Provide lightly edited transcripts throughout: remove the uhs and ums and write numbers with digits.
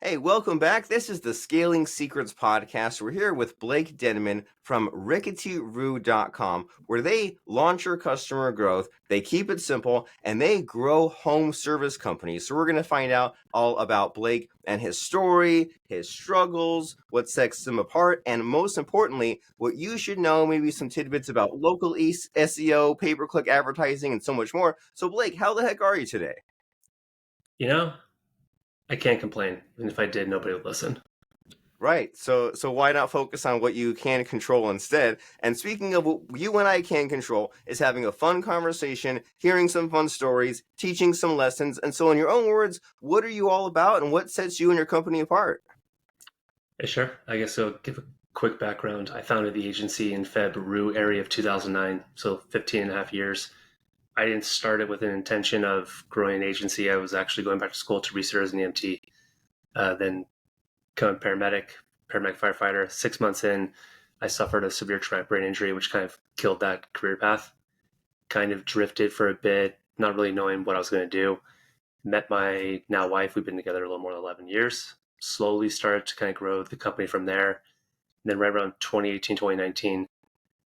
Hey, welcome back. This is the Scaling Secrets podcast. We're here with Blake Denman from ricketyroo.com, where they launch your customer growth, they keep it simple, and they grow home service companies. So we're going to find out all about Blake and his story, his struggles, what sets him apart, and most importantly, what you should know, maybe some tidbits about local SEO, pay-per-click advertising, and so much more. So Blake, how the heck are you today? You know, I can't complain. And if I did, nobody would listen. Right. So why not focus on what you can control instead? And speaking of what you and I can control is having a fun conversation, hearing some fun stories, teaching some lessons. And so in your own words, what are you all about and what sets you and your company apart? Yeah, sure. I guess I'll give a quick background. I founded the agency in February area of 2009, so 15 and a half years. I didn't start it with an intention of growing an agency. I was actually going back to school to research as an EMT, then become a paramedic firefighter. 6 months in, I suffered a severe traumatic brain injury, which kind of killed that career path. Kind of drifted for a bit, not really knowing what I was going to do. Met my now wife. We've been together a little more than 11 years. Slowly started to kind of grow the company from there. And then right around 2018, 2019,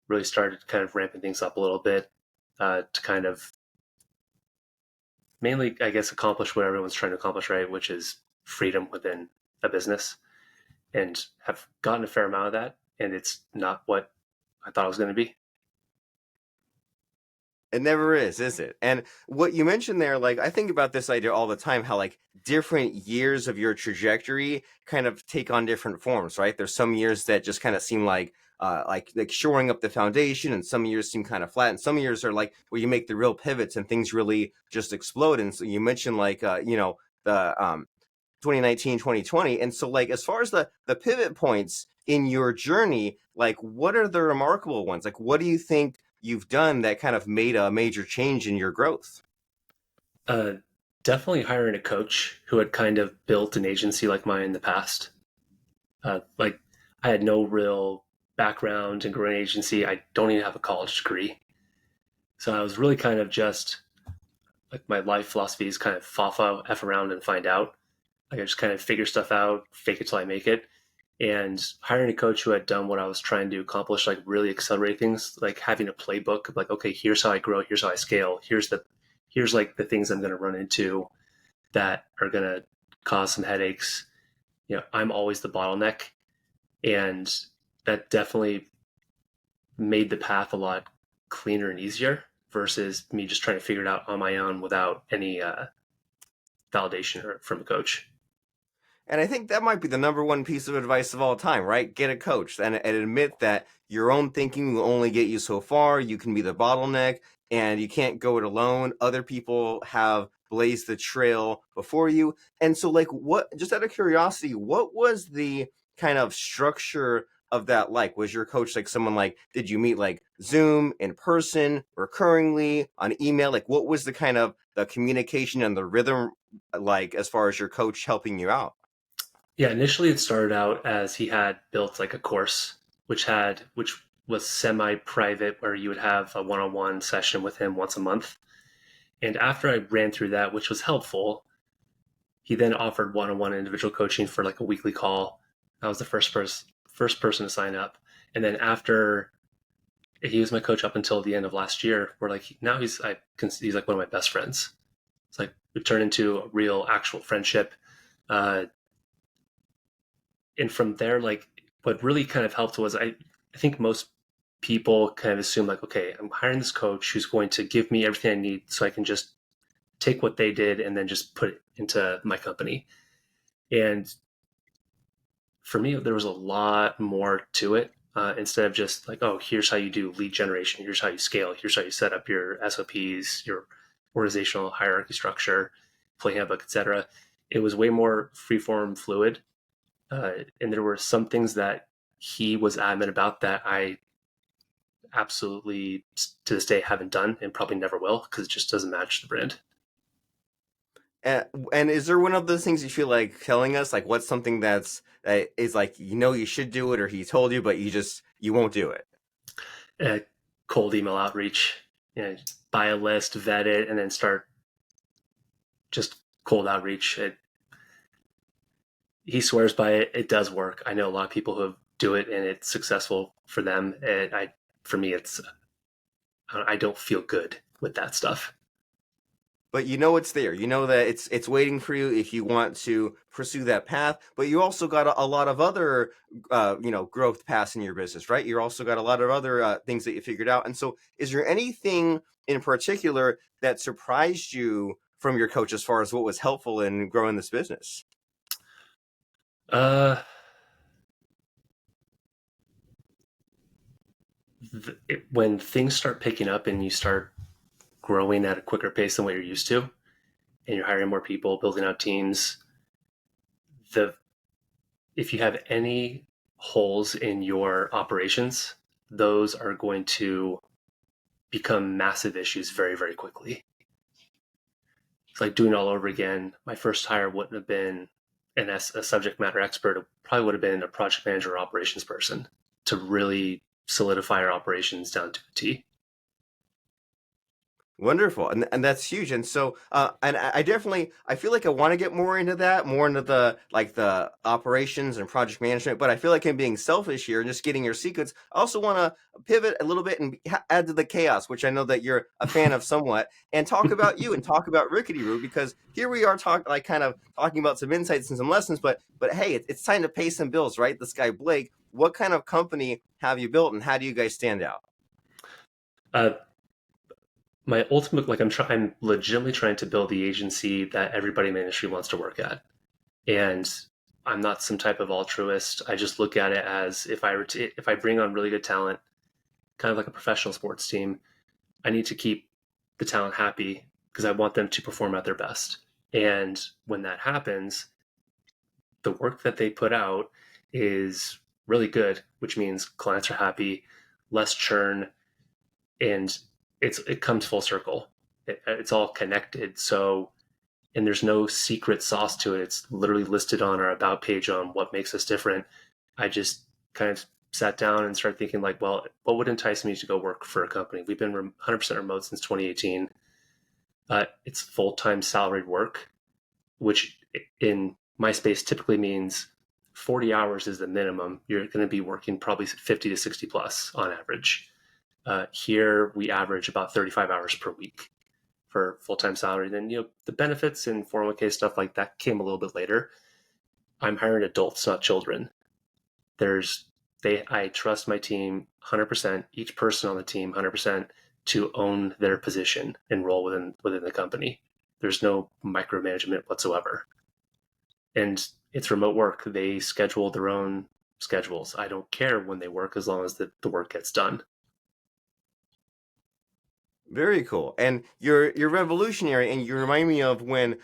really started kind of ramping things up a little bit to kind of mainly, I guess, accomplish what everyone's trying to accomplish, right? Which is freedom within a business, and have gotten a fair amount of that. And it's not what I thought it was going to be. It never is it? And what you mentioned there, like I think about this idea all the time, how like different years of your trajectory kind of take on different forms, right? There's some years that just kind of seem like shoring up the foundation, and some years seem kind of flat, and some years are like where you make the real pivots and things really just explode. And so you mentioned the 2019, 2020. And so like as far as the pivot points in your journey, like what are the remarkable ones? Like what do you think you've done that kind of made a major change in your growth? Uh, Definitely hiring a coach who had kind of built an agency like mine in the past. Like I had no real background in growing an agency. I don't even have a college degree. So I was really kind of just like my life philosophy is kind of fa F around and find out. Like I just kind of figure stuff out, fake it till I make it. And hiring a coach who had done what I was trying to accomplish, like really accelerate things, like having a playbook of like, okay, here's how I grow, here's how I scale, here's like the things I'm going to run into that are going to cause some headaches. I'm always the bottleneck, and that definitely made the path a lot cleaner and easier versus me just trying to figure it out on my own without any validation from a coach. And I think that might be the number one piece of advice of all time, right? Get a coach and admit that your own thinking will only get you so far. You can be the bottleneck and you can't go it alone. Other people have blazed the trail before you. And so, like, what, just out of curiosity, what was the kind of structure of that like? Was your coach like someone like, did you meet like Zoom, in person, recurringly, on email? Like, what was the kind of the communication and the rhythm like as far as your coach helping you out? Yeah, initially it started out as he had built like a course which was semi-private where you would have a one-on-one session with him once a month. And after I ran through that, which was helpful, he then offered one-on-one individual coaching for like a weekly call. I was the first person to sign up. And then after he was my coach up until the end of last year, where like now he's like one of my best friends. It's like we've turned into a real actual friendship. Uh, and from there, like what really kind of helped was I think most people kind of assume like, okay, I'm hiring this coach who's going to give me everything I need so I can just take what they did and then just put it into my company. And for me, there was a lot more to it. Instead of just like, oh, here's how you do lead generation, here's how you scale, here's how you set up your SOPs, your organizational hierarchy structure, play handbook, etc. It was way more freeform, fluid, and there were some things that he was adamant about that I absolutely to this day haven't done and probably never will because it just doesn't match the brand. And is there one of those things you feel like telling us? Like, what's something that is like you should do it, or he told you, but you won't do it? uh, Cold email outreach, buy a list, vet it, and then start just cold outreach. he swears by it. It does work. I know a lot of people who do it and it's successful for them. And for me, I don't feel good with that stuff. But you know it's there. You know that it's waiting for you if you want to pursue that path. But you also got a lot of other growth paths in your business, right? You also got a lot of other things that you figured out. And so, is there anything in particular that surprised you from your coach as far as what was helpful in growing this business? Uh, when things start picking up and you start growing at a quicker pace than what you're used to, and you're hiring more people, building out teams, the if you have any holes in your operations, those are going to become massive issues very, very quickly. It's like doing it all over again. My first hire wouldn't have been a subject matter expert. It probably would have been a project manager or operations person to really solidify our operations down to a T. Wonderful, and that's huge. And so, and I definitely I feel like I want to get more into that, more into the like the operations and project management. But I feel like I'm being selfish here and just getting your secrets. I also want to pivot a little bit and add to the chaos, which I know that you're a fan of somewhat, and talk about you and talk about Rickety Roo because here we are kind of talking about some insights and some lessons. But hey, it's time to pay some bills, right? This guy Blake, what kind of company have you built, and how do you guys stand out? Uh, my ultimate, I'm legitimately trying to build the agency that everybody in the industry wants to work at. And I'm not some type of altruist. I just look at it as if I bring on really good talent, kind of like a professional sports team, I need to keep the talent happy because I want them to perform at their best. And when that happens, the work that they put out is really good, which means clients are happy, less churn, and it comes full circle. It's all connected. So and there's no secret sauce to it. It's literally listed on our about page on what makes us different. I just kind of sat down and started thinking like, well, what would entice me to go work for a company? We've been 100% remote since 2018. It's full-time salaried work, which in my space typically means 40 hours is the minimum. You're going to be working probably 50 to 60 plus on average. Here we average about 35 hours per week for full-time salary. Then, the benefits and 401k stuff like that came a little bit later. I'm hiring adults, not children. There's I trust my team 100%, each person on the team 100% to own their position and role within the company. There's no micromanagement whatsoever. And it's remote work. They schedule their own schedules. I don't care when they work as long as the work gets done. Very cool. And you're revolutionary, and you remind me of when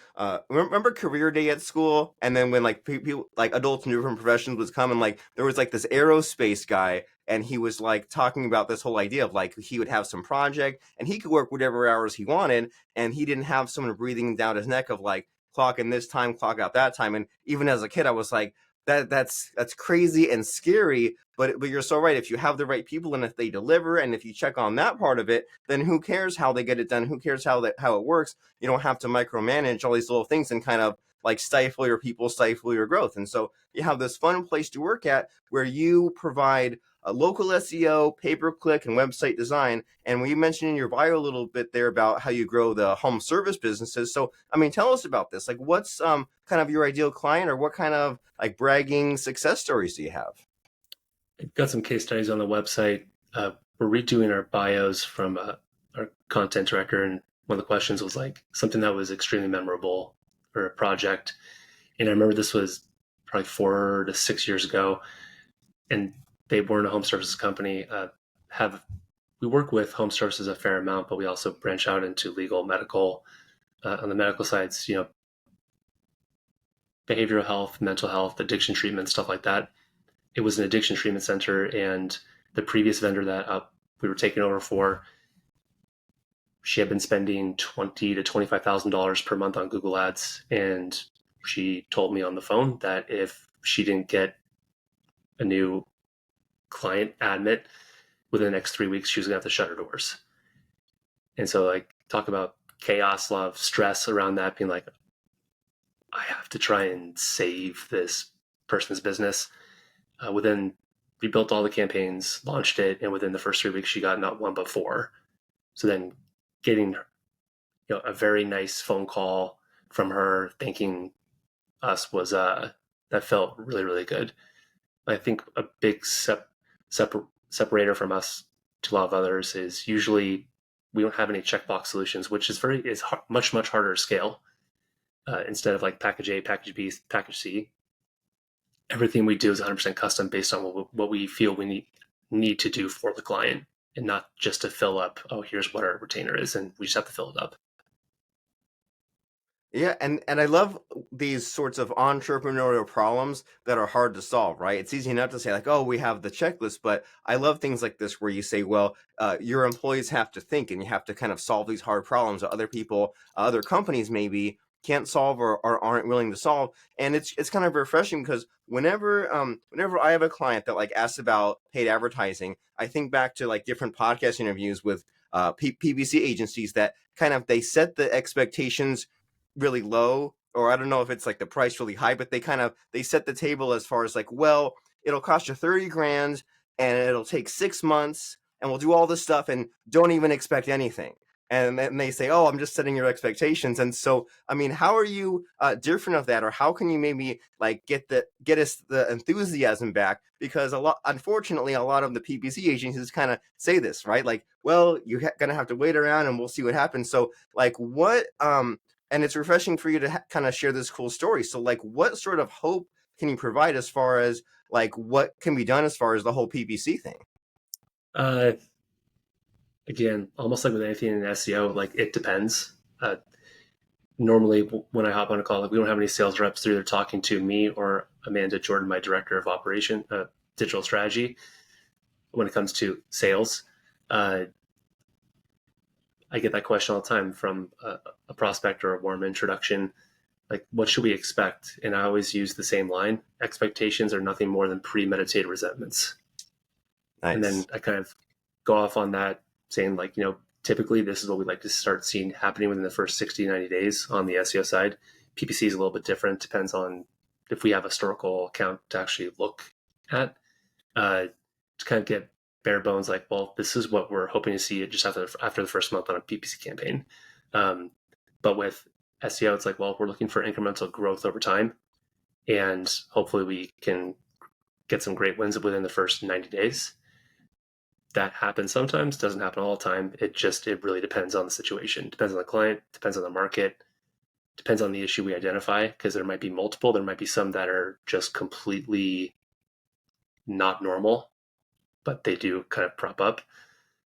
remember career day at school, and then when like people like adults in different professions was coming, like there was like this aerospace guy, and he was like talking about this whole idea of like he would have some project and he could work whatever hours he wanted, and he didn't have someone breathing down his neck of like clock in this time, clock out that time. And even as a kid, I was like, that's crazy and scary. But you're so right. If you have the right people and if they deliver and if you check on that part of it, then who cares how they get it done? Who cares how it works? You don't have to micromanage all these little things and kind of like stifle your people, stifle your growth. And so you have this fun place to work at where you provide a local SEO, pay per click, and website design. And when you mentioned in your bio a little bit there about how you grow the home service businesses. So I mean, tell us about this. Like, what's kind of your ideal client, or what kind of like bragging success stories do you have? I've got some case studies on the website. We're redoing our bios from our content director, and one of the questions was like something that was extremely memorable for a project. And I remember this was probably 4 to 6 years ago, and they weren't a home services company. Have We work with home services a fair amount, but we also branch out into legal, medical. On the medical sides, behavioral health, mental health, addiction treatment, stuff like that. It was an addiction treatment center, and the previous vendor that we were taking over for, she had been spending $20,000 to $25,000 per month on Google Ads, and she told me on the phone that if she didn't get a new client admit within the next 3 weeks, she was gonna have to shut her doors. And so, like, talk about chaos, love, stress around that, being like, I have to try and save this person's business. Within we built all the campaigns, launched it, and within the first 3 weeks, she got not one but four. So then, getting a very nice phone call from her thanking us was that felt really really good. I think a big separator from us to a lot of others is usually we don't have any checkbox solutions, which is much harder to scale. Instead of like package A, package B, package C, everything we do is 100% custom based on what we feel we need to do for the client, and not just to fill up, oh, here's what our retainer is, and we just have to fill it up. Yeah, and I love these sorts of entrepreneurial problems that are hard to solve, right? It's easy enough to say like, "Oh, we have the checklist," but I love things like this where you say, "Well, your employees have to think, and you have to kind of solve these hard problems that other people, other companies maybe can't solve or aren't willing to solve." And it's kind of refreshing because whenever I have a client that like asks about paid advertising, I think back to like different podcast interviews with PPC agencies that kind of they set the expectations really low, or I don't know if it's like the price really high, but they set the table as far as like, well, it'll cost you 30 grand and it'll take 6 months and we'll do all this stuff and don't even expect anything. And then they say, oh, I'm just setting your expectations. And so, I mean, how are you different of that, or how can you maybe like get us the enthusiasm back? Because unfortunately, a lot of the PPC agencies kind of say this, right? Like, well, you're gonna have to wait around and we'll see what happens. So, like, what and it's refreshing for you to kind of share this cool story. So, like, what sort of hope can you provide as far as like what can be done as far as the whole PPC thing? Uh, Again, almost like with anything in SEO, like it depends. Normally, when I hop on a call, like we don't have any sales reps. They're either talking to me or Amanda Jordan, my director of operation, digital strategy. When it comes to sales, uh, I get that question all the time from a prospect or a warm introduction. Like, what should we expect? And I always use the same line: expectations are nothing more than premeditated resentments. And then Nice. I kind of go off on that, saying like, typically this is what we'd like to start seeing happening within the first 60 90 days on the SEO side. PPC is a little bit different, depends on if we have a historical account to actually look at, to kind of get bare bones like, well, this is what we're hoping to see just after the first month on a PPC campaign. Um, but with SEO, it's like, well, we're looking for incremental growth over time, and hopefully we can get some great wins within the first 90 days. That happens sometimes, doesn't happen all the time. It really depends on the situation, depends on the client, depends on the market, depends on the issue we identify, because there might be multiple. There might be some that are just completely not normal, but they do kind of prop up.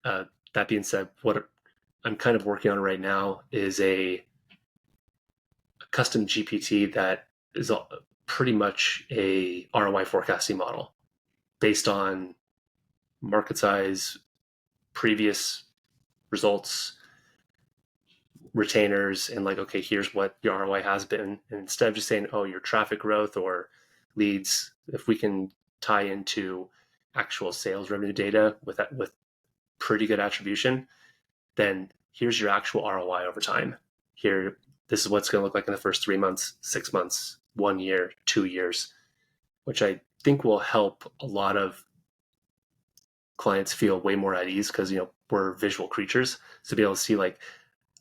uh, that being said, what I'm kind of working on right now is a custom GPT that is pretty much a ROI forecasting model based on market size, previous results, retainers, and like, okay, here's what your ROI has been. And instead of just saying, oh, your traffic growth or leads, if we can tie into actual sales revenue data with pretty good attribution, then here's your actual ROI over time. Here, this is what's going to look like in the first 3 months, 6 months, 1 year, 2 years, which I think will help a lot of clients feel way more at ease, because we're visual creatures. So to be able to see like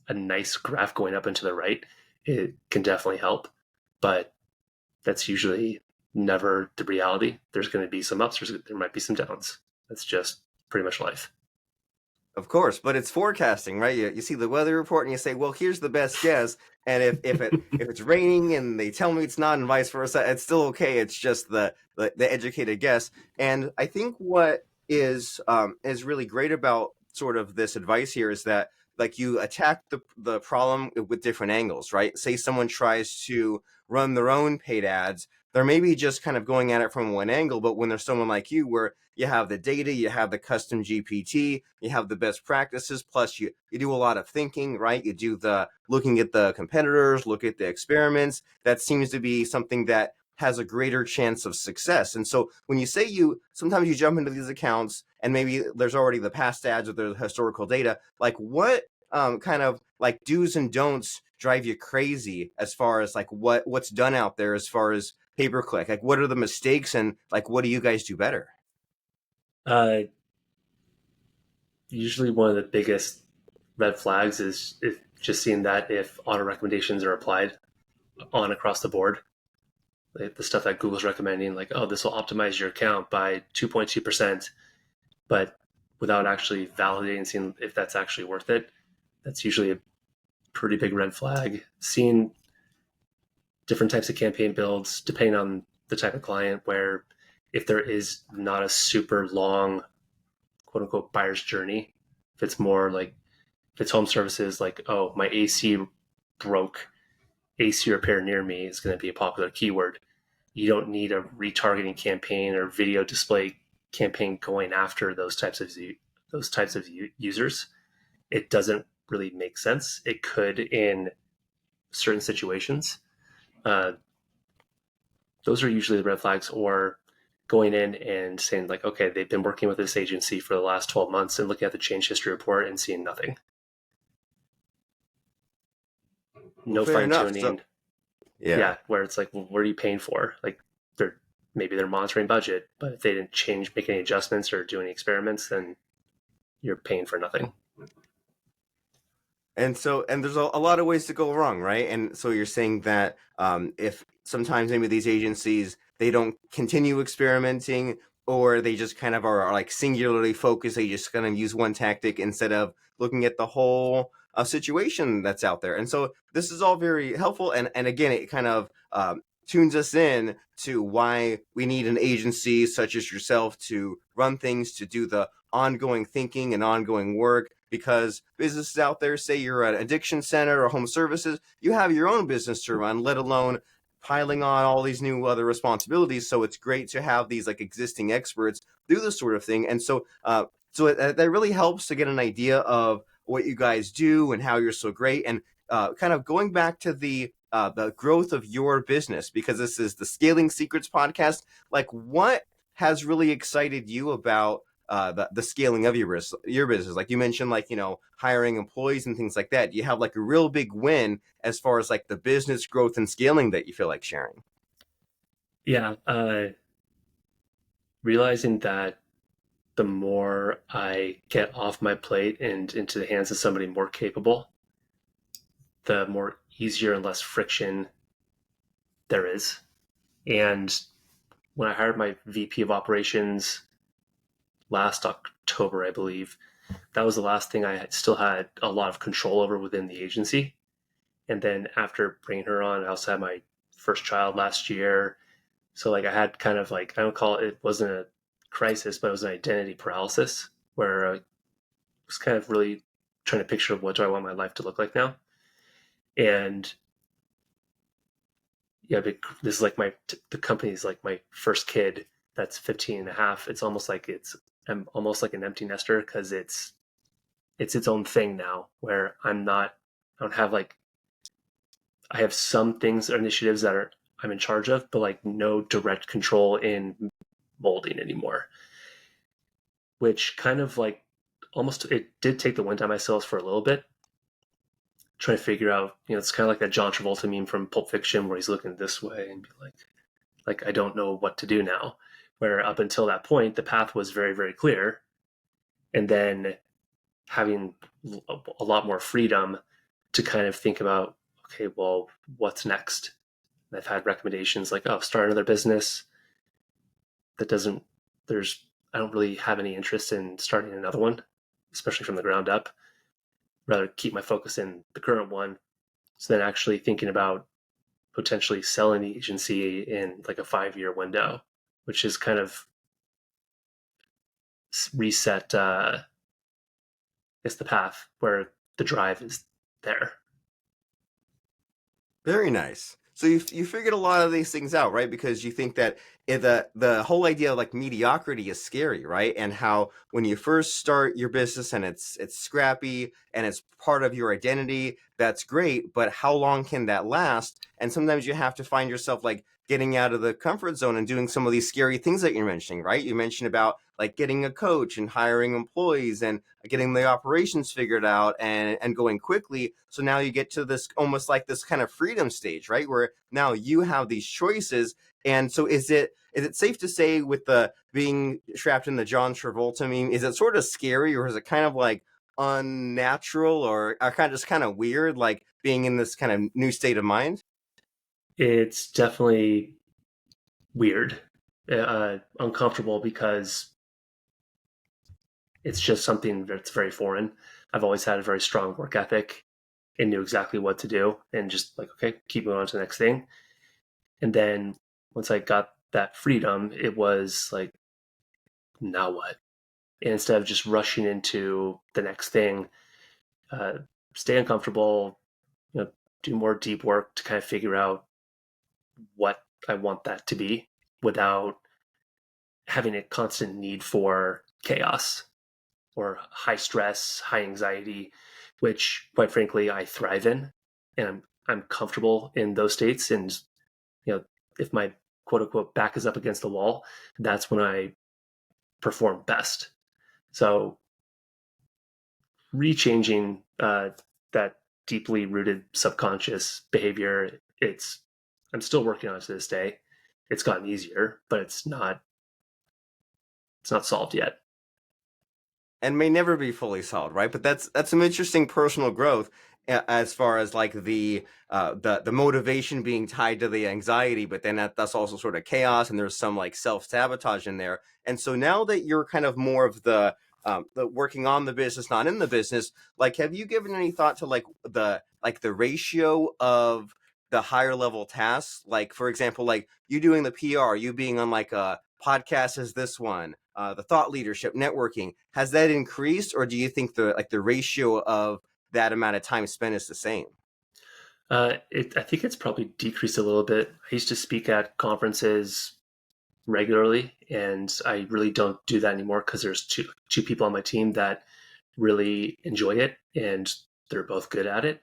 a nice graph going up and to the right, it can definitely help. But that's usually never the reality. There's going to be some ups, there might be some downs. That's just pretty much life. Of course, but it's forecasting, right? You see the weather report and you say, "Well, here's the best guess." And if it's raining and they tell me it's not, and vice versa, it's still okay. It's just the educated guess. And I think what is really great about sort of this advice here is that like you attack the problem with different angles, right? Say someone tries to run their own paid ads, they're maybe just kind of going at it from one angle, but when there's someone like you where you have the data, you have the custom GPT, you have the best practices, plus you do a lot of thinking, right? You do the looking at the competitors, look at the experiments. That seems to be something that has a greater chance of success. And so when you say sometimes you jump into these accounts and maybe there's already the past ads or the historical data, like what kind of like do's and don'ts drive you crazy as far as like what's done out there as far as pay per click? Like, what are the mistakes, and like what do you guys do better? Uh, Usually, one of the biggest red flags is if just seeing that if auto recommendations are applied on across the board, like the stuff that Google's recommending, like, oh, this will optimize your account by 2.2%, but without actually validating, seeing if that's actually worth it, that's usually a pretty big red flag. Seeing different types of campaign builds, depending on the type of client, where if there is not a super long, quote unquote, buyer's journey, if it's more like, if it's home services, like, oh, my AC broke, AC repair near me is going to be a popular keyword. You don't need a retargeting campaign or video display campaign going after those types of users. It doesn't really make sense. It could in certain situations. Uh, those are usually the red flags, or going in and saying like, okay, they've been working with this agency for the last 12 months and looking at the change history report and seeing nothing. Well, No fair fine enough. So tuning. yeah. Yeah, where it's like, well, what are you paying for? Like, they're maybe they're monitoring budget, but if they didn't make any adjustments or do any experiments, then you're paying for nothing. And so, and there's a lot of ways to go wrong, right? And so you're saying that if sometimes maybe these agencies they don't continue experimenting, or they just kind of are like singularly focused, they just kind of use one tactic instead of looking at the whole situation that's out there. And so this is all very helpful. And again, it kind of tunes us in to why we need an agency such as yourself to run things, to do the ongoing thinking and ongoing work, because businesses out there, say you're an addiction center or home services, you have your own business to run, let alone piling on all these new other responsibilities. So it's great to have these like existing experts do this sort of thing. And so that really helps to get an idea of what you guys do and how you're so great. And kind of going back to the growth of your business, because this is the Scaling Secrets podcast. Like, what has really excited you about the scaling of your business? Like you mentioned, like, hiring employees and things like that. You have like a real big win as far as like the business growth and scaling that you feel like sharing? Yeah, realizing that the more I get off my plate and into the hands of somebody more capable, the more easier and less friction there is. And when I hired my VP of operations last October, I believe, that was the last thing I still had a lot of control over within the agency. And then after bringing her on, I also had my first child last year. So like I had kind of like, I don't call it, it wasn't a crisis, but it was an identity paralysis where I was kind of really trying to picture what do I want my life to look like now. And yeah, this is like the company is like my first kid that's 15 and a half. It's almost like I'm almost like an empty nester because it's its own thing now where I don't have like, I have some things or initiatives that I'm in charge of, but like no direct control in molding anymore, which kind of like almost, it did take the wind out of my sails for a little bit, trying to figure out, it's kind of like that John Travolta meme from Pulp Fiction where he's looking this way and be like I don't know what to do now. Where up until that point, the path was very, very clear. And then having a lot more freedom to kind of think about, okay, well, what's next? And I've had recommendations like, oh, start another business. That doesn't, there's, I don't really have any interest in starting another one, especially from the ground up. Rather keep my focus in the current one. So then actually thinking about potentially selling the agency in like a 5-year window, which is kind of reset, is the path where the drive is there. Very nice. So you figured a lot of these things out, right? Because you think that the whole idea of like mediocrity is scary, right? And how when you first start your business and it's scrappy and it's part of your identity, that's great, but how long can that last? And sometimes you have to find yourself like getting out of the comfort zone and doing some of these scary things that you're mentioning, right? You mentioned about like getting a coach and hiring employees and getting the operations figured out and going quickly. So now you get to this almost like this kind of freedom stage, right? Where now you have these choices. And so is it safe to say with the being trapped in the John Travolta meme, is it sort of scary or is it kind of like unnatural or kind of just kind of weird, like being in this kind of new state of mind? It's definitely weird, uncomfortable because it's just something that's very foreign. I've always had a very strong work ethic and knew exactly what to do and just like, okay, keep moving on to the next thing. And then once I got that freedom, it was like, now what? And instead of just rushing into the next thing, uh, stay uncomfortable, you know, do more deep work to kind of figure out what I want that to be without having a constant need for chaos or high stress, high anxiety, which quite frankly I thrive in, and I'm comfortable in those states. And you know, if my quote unquote back is up against the wall, that's when I perform best. So rechanging that deeply rooted subconscious behavior, it's I'm still working on it to this day. It's gotten easier, but it's not solved yet. And may never be fully solved, right? But that's some interesting personal growth as far as like the motivation being tied to the anxiety, but then that's also sort of chaos, and there's some like self sabotage in there. And so now that you're kind of more of the working on the business, not in the business, like have you given any thought to like the ratio of the higher level tasks? Like for example, like you doing the PR, you being on like a podcast as this one, the thought leadership, networking, has that increased, or do you think the ratio of that amount of time spent is the same? I think it's probably decreased a little bit. I used to speak at conferences regularly, and I really don't do that anymore because there's two people on my team that really enjoy it, and they're both good at it.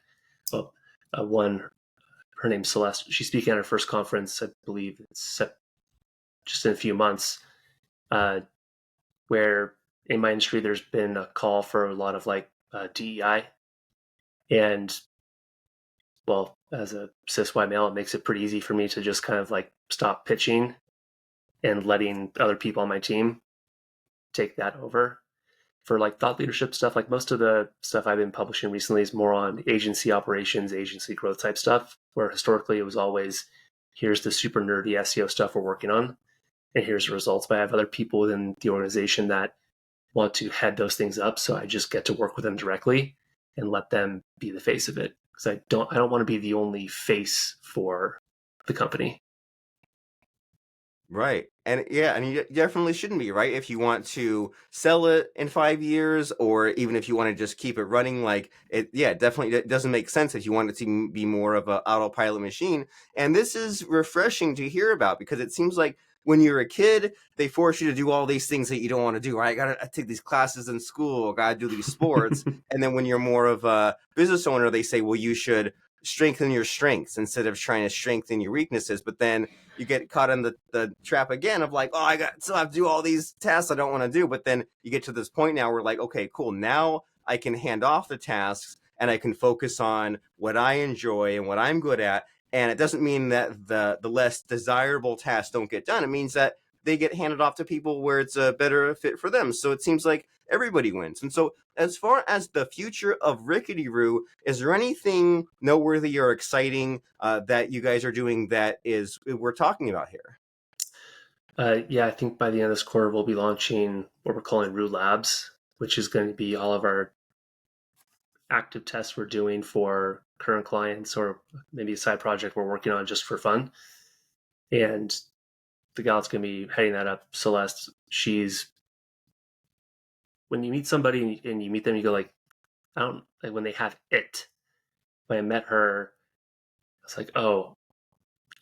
Well, one, her name's Celeste. She's speaking at her first conference, I believe it's just in a few months. Where in my industry, there's been a call for a lot of like DEI, and well, as a cis white male, it makes it pretty easy for me to just kind of like stop pitching and letting other people on my team take that over. For like thought leadership stuff, like most of the stuff I've been publishing recently is more on agency operations, agency growth type stuff, where historically it was always here's the super nerdy SEO stuff we're working on, and here's the results. But I have other people within the organization that want to head those things up, so I just get to work with them directly and let them be the face of it because I don't want to be the only face for the company. Right. And yeah, and you definitely shouldn't be, right? If you want to sell it in 5 years, or even if you want to just keep it running, like it, yeah, definitely it doesn't make sense if you want it to be more of a autopilot machine. And this is refreshing to hear about because it seems like when you're a kid, they force you to do all these things that you don't want to do, right? I gotta take these classes in school, gotta do these sports. And then when you're more of a business owner, they say, well, you should strengthen your strengths instead of trying to strengthen your weaknesses. But then you get caught in the trap again of like, oh, I got still have to do all these tasks I don't want to do. But then you get to this point now where like, okay, cool, now I can hand off the tasks and I can focus on what I enjoy and what I'm good at. And it doesn't mean that the less desirable tasks don't get done. It means that they get handed off to people where it's a better fit for them. So it seems like everybody wins. And so as far as the future of Rickety Roo, is there anything noteworthy or exciting that you guys are doing that is we're talking about here? Yeah, I think by the end of this quarter, we'll be launching what we're calling Rue Labs, which is going to be all of our active tests we're doing for current clients or maybe a side project we're working on just for fun. And the gal that's going to be heading that up, Celeste, she's when you meet somebody and you meet them, you go like, I don't like when they have it. When I met her, I was like, oh,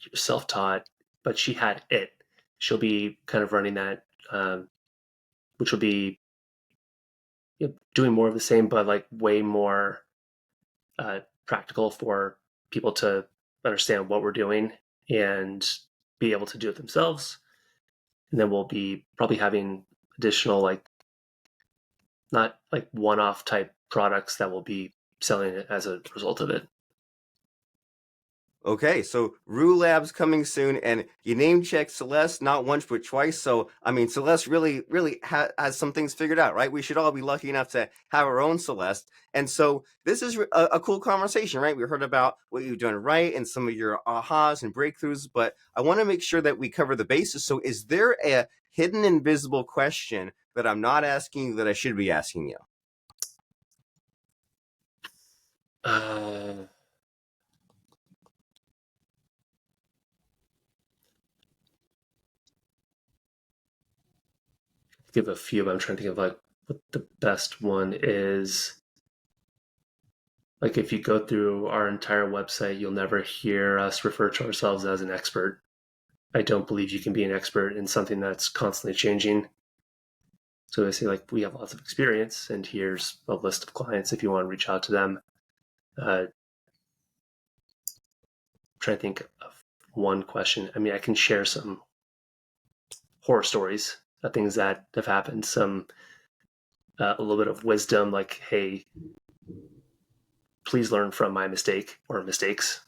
you're self-taught, but she had it. She'll be kind of running that, which will be, doing more of the same, but like way more practical for people to understand what we're doing and be able to do it themselves. And then we'll be probably having additional, like, not like one-off type products that will be selling it as a result of it. Okay, so Rue Labs coming soon, and you name checked Celeste not once but twice. So I mean, Celeste really has some things figured out, right? We should all be lucky enough to have our own Celeste, and so this is a cool conversation, right? We heard about what you've done right and some of your ahas and breakthroughs, but I want to make sure that we cover the bases. So, is there a hidden invisible question that I'm not asking you that I should be asking you? Uh, give a few, but I'm trying to think of like what the best one is. Like, if you go through our entire website, you'll never hear us refer to ourselves as an expert. I don't believe you can be an expert in something that's constantly changing. So I say, like, we have lots of experience, and here's a list of clients if you want to reach out to them. Trying to think of one question. I mean, I can share some horror stories of things that have happened, some a little bit of wisdom, like, hey, please learn from my mistake or mistakes.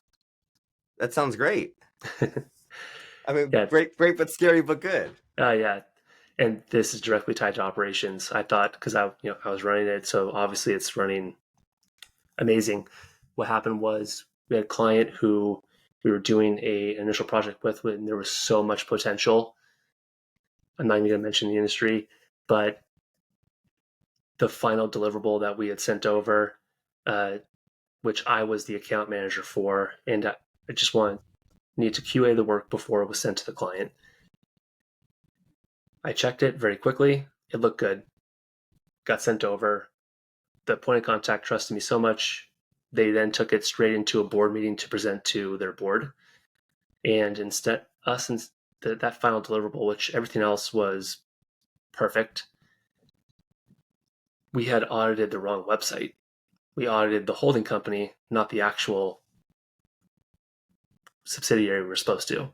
That sounds great. I mean, Yeah, great, but scary, but good. yeah. And this is directly tied to operations. I thought, because I was running it, so obviously it's running amazing. What happened was we had a client who we were doing an initial project with, and there was so much potential. I'm not even going to mention the industry, but the final deliverable that we had sent over, uh, which I was the account manager for, and I just need to QA the work before it was sent to the client. I checked it very quickly. It looked good. Got sent over. The point of contact trusted me so much. They then took it straight into a board meeting to present to their board. And instead, that final deliverable, which everything else was perfect, we had audited the wrong website. We audited the holding company, not the actual subsidiary we were supposed to,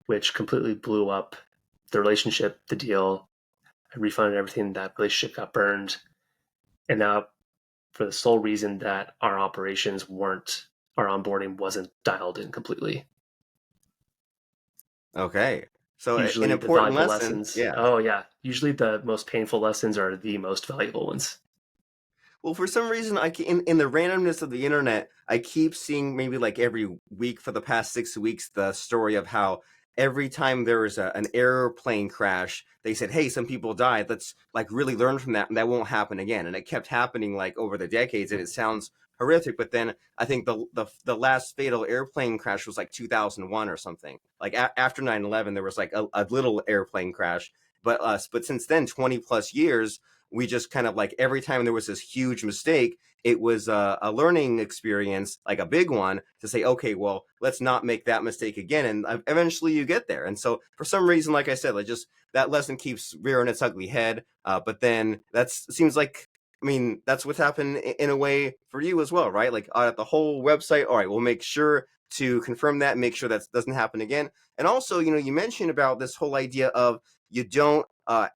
which completely blew up the relationship, the deal. I refunded everything. That relationship got burned. And now, for the sole reason that our onboarding wasn't dialed in completely. Okay. So an Usually the important valuable lesson, lessons, yeah. oh yeah, usually the most painful lessons are the most valuable ones. Well, for some reason, in the randomness of the internet, I keep seeing maybe like every week for the past 6 weeks the story of how every time there is an airplane crash, they said, "Hey, some people died. Let's like really learn from that, and that won't happen again." And it kept happening like over the decades, and it sounds horrific. But then I think the last fatal airplane crash was like 2001 or something. Like after 9/11, there was like a little airplane crash, but since then, 20 plus years, we just kind of like every time there was this huge mistake, it was a learning experience, like a big one, to say, okay, well, let's not make that mistake again. And eventually you get there. And so for some reason, like I said, like just that lesson keeps rearing its ugly head. But then seems like, I mean, that's what's happened in a way for you as well, right? Like at the whole website, all right, we'll make sure to confirm that, make sure that doesn't happen again. And also, you mentioned about this whole idea of you don't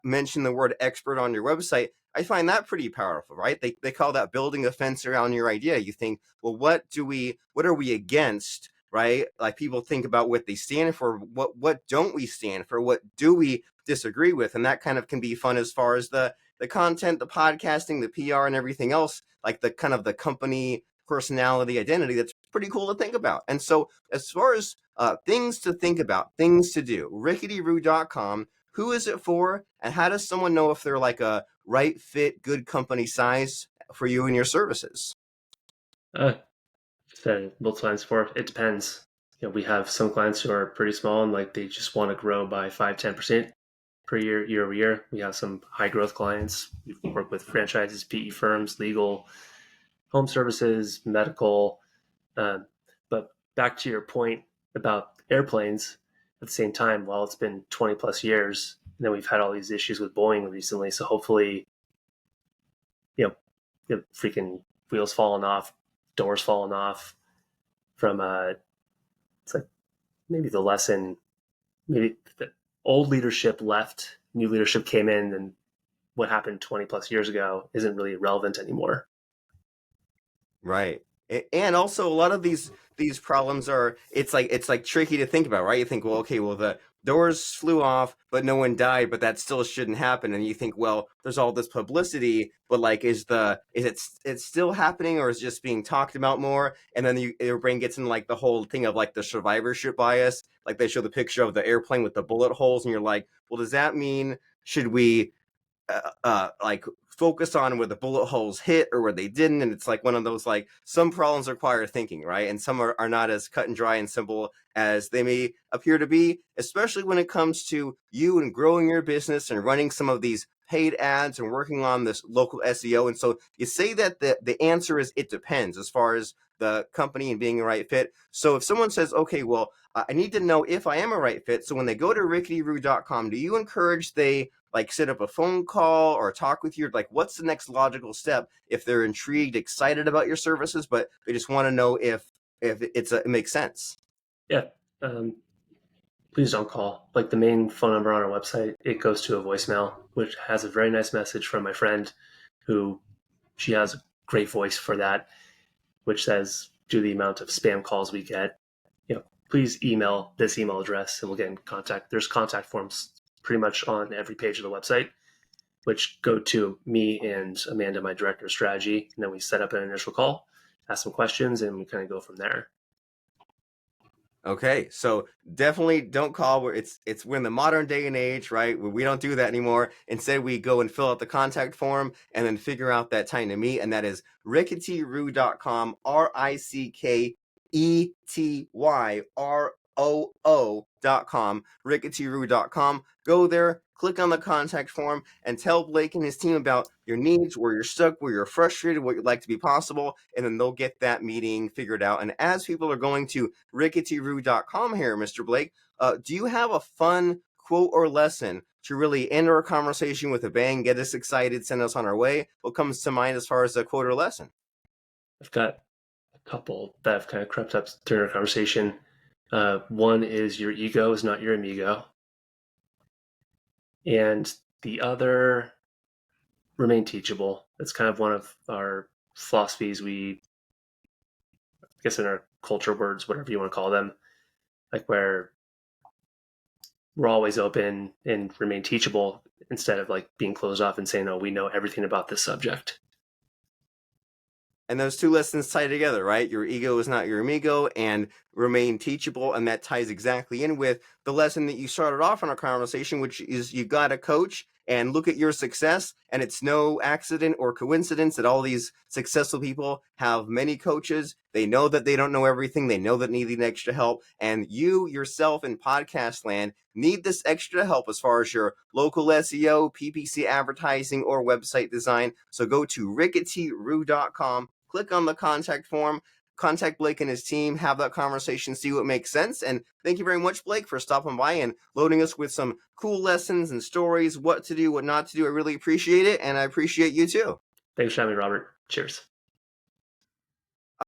mention the word expert on your website. I find that pretty powerful, right? They call that building a fence around your idea. You think, well, what are we against, right? Like people think about what they stand for. What don't we stand for? What do we disagree with? And that kind of can be fun as far as the content, the podcasting, the PR, and everything else. Like the kind of the company personality identity. That's pretty cool to think about. And so, as far as things to think about, things to do, ricketyroo.com. Who is it for, and how does someone know if they're like a right fit, good company size for you and your services? Uh, said multiple times before, it depends. We have some clients who are pretty small and like they just want to grow by 5-10% per year over year. We have some high growth clients. We work with franchises, PE firms, legal, home services, medical. But back to your point about airplanes, at the same time, while it's been 20 plus years, and then we've had all these issues with Boeing recently. So hopefully, the freaking wheels falling off doors falling off from it's like maybe the lesson, maybe the old leadership left, new leadership came in, and what happened 20 plus years ago isn't really relevant anymore. Right. And also a lot of these problems are it's like tricky to think about, right? You think, well, okay, well the doors flew off, but no one died, but that still shouldn't happen. And you think, well, there's all this publicity, but like it's still happening or is it just being talked about more? And then your brain gets in like the whole thing of like the survivorship bias. Like they show the picture of the airplane with the bullet holes, and you're like, well, does that mean should we like focus on where the bullet holes hit or where they didn't? And it's like one of those, like, some problems require thinking, right? And some are not as cut and dry and simple as they may appear to be, especially when it comes to you and growing your business and running some of these paid ads and working on this local SEO. And so you say that the answer is it depends as far as the company and being a right fit. So if someone says, okay, well, I need to know if I am a right fit. So when they go to ricketyroo.com, do you encourage they like set up a phone call or talk with you? Like, what's the next logical step if they're intrigued, excited about your services, but they just want to know if it makes sense? Yeah. Um, please don't call. Like the main phone number on our website, it goes to a voicemail, which has a very nice message from my friend who she has a great voice for that, which says, due to the amount of spam calls we get, please email this email address and we'll get in contact. There's contact forms pretty much on every page of the website, which go to me and Amanda, my director of strategy. And then we set up an initial call, ask some questions, and we kind of go from there. Okay, so definitely don't call where we're in the modern day and age, right? Where we don't do that anymore. Instead, we go and fill out the contact form and then figure out that time to meet. And that is ricketyroo.com, ricketyroo.com, ricketyroo.com. Go there, click on the contact form, and tell Blake and his team about your needs, where you're stuck, where you're frustrated, what you'd like to be possible, and then they'll get that meeting figured out. And as people are going to ricketyroo.com here, Mr. Blake, do you have a fun quote or lesson to really end our conversation with a bang, get us excited, send us on our way? What comes to mind as far as a quote or lesson? I've got a couple that have kind of crept up during our conversation. One is your ego is not your amigo. And the other, remain teachable. It's kind of one of our philosophies. I guess in our culture words, whatever you want to call them, like where we're always open and remain teachable instead of like being closed off and saying, oh, we know everything about this subject. And those two lessons tie together, right? Your ego is not your amigo, and remain teachable. And that ties exactly in with the lesson that you started off in our conversation, which is you got a coach and look at your success. And it's no accident or coincidence that all these successful people have many coaches. They know that they don't know everything. They know that they need extra help. And you yourself in podcast land need this extra help as far as your local SEO, PPC advertising, or website design. So go to ricketyroo.com. Click on the contact form, contact Blake and his team, have that conversation, see what makes sense. And thank you very much, Blake, for stopping by and loading us with some cool lessons and stories, what to do, what not to do. I really appreciate it, and I appreciate you too. Thanks for having me, Robert. Cheers.